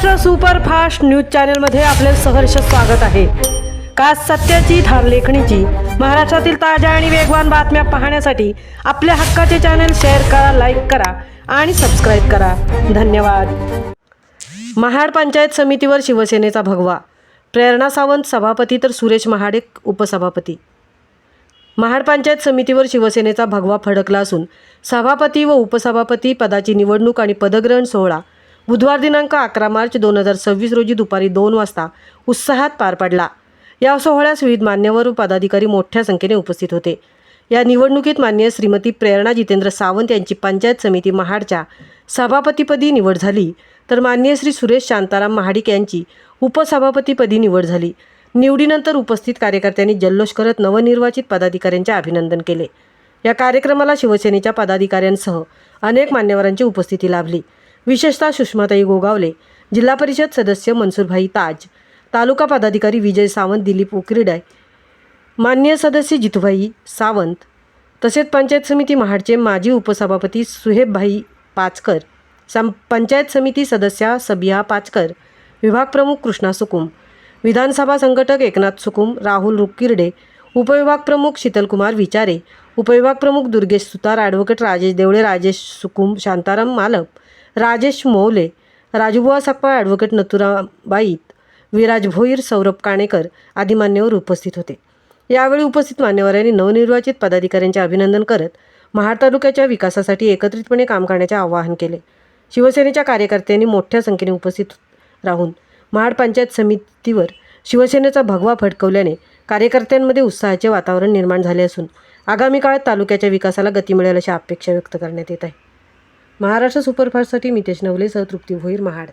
Maharashtra superfast news चॅनलमध्ये आपले सहर्ष स्वागत आहे। का सत्याची धार लेखणीची महाराष्ट्रातील ताज्या आणि वेगवान बातम्या पाहण्यासाठी आपल्या हक्काचे चॅनल शेअर करा, लाईक करा आणि सबस्क्राईब करा। धन्यवाद। महाड पंचायत समितीवर शिवसेनेचा भगवा। प्रेरणा सावंत सभापती तर सुरेश महाडे उपसभापती। महाड पंचायत समितीवर शिवसेनेचा भगवा फडकला असून सभापती व उपसभापती पदाची निवडणूक आणि पदग्रहण सोहळा बुधवार दिनांक 11 मार्च 2026 रोजी दुपारी 2 वाजता उत्साहात पार पडला। या सोहळ्यास विविध मान्यवर व पदाधिकारी मोठ्या संख्येने उपस्थित होते। या निवडणुकीत माननीय श्रीमती प्रेरणा जितेंद्र सावंत यांची पंचायत समिती महाडच्या सभापतीपदी निवड झाली, तर माननीय श्री सुरेश शांताराम महाडिक यांची उपसभापतीपदी निवड झाली। निवडीनंतर उपस्थित कार्यकर्त्यांनी जल्लोष करत नवनिर्वाचित पदाधिकाऱ्यांचे अभिनंदन केले। या कार्यक्रमाला शिवसेनेच्या पदाधिकाऱ्यांसह अनेक मान्यवरांची उपस्थिती लाभली। विशेषतः सुषमाताई गोगावले, जिल्हा परिषद सदस्य मनसूरभाई ताज, तालुका पदाधिकारी विजय सावंत, दिलीप उकिरडे, माननीय सदस्य जितूभाई सावंत, तसेच पंचायत समिती महाडचे माजी उपसभापती सुहेबभाई पाचकर, पंचायत समिती सदस्या सबिहा पाचकर, विभाग प्रमुख कृष्णा सुकुम, विधानसभा संघटक एकनाथ सुकुम, राहुल रुक्किर्डे, उपविभाग प्रमुख शीतलकुमार विचारे, उपविभाग प्रमुख दुर्गेश सुतार, ॲडव्होकेट राजेश देवळे, राजेश सुकुम, शांताराम मालप, राजेश मौले, राजूबुवा सकपाळ, ॲडव्होकेट नथुराबाई, विराज भोईर, सौरभ काणेकर आदी मान्यवर उपस्थित होते। यावेळी उपस्थित मान्यवरांनी नवनिर्वाचित पदाधिकाऱ्यांचे अभिनंदन करत महाड तालुक्याच्या विकासासाठी एकत्रितपणे काम करण्याचे आवाहन केले। शिवसेनेच्या कार्यकर्त्यांनी मोठ्या संख्येने उपस्थित राहून महाड पंचायत समितीवर शिवसेनेचा भगवा फडकवल्याने कार्यकर्त्यांमध्ये उत्साहाचे वातावरण निर्माण झाले असून आगामी काळात तालुक्याच्या विकासाला गती मिळेल अशी अपेक्षा व्यक्त करण्यात येत आहे। महाराष्ट्र सुपरफास्टसाठी मितेश नवलेसह तृप्ती भोईर, महाड।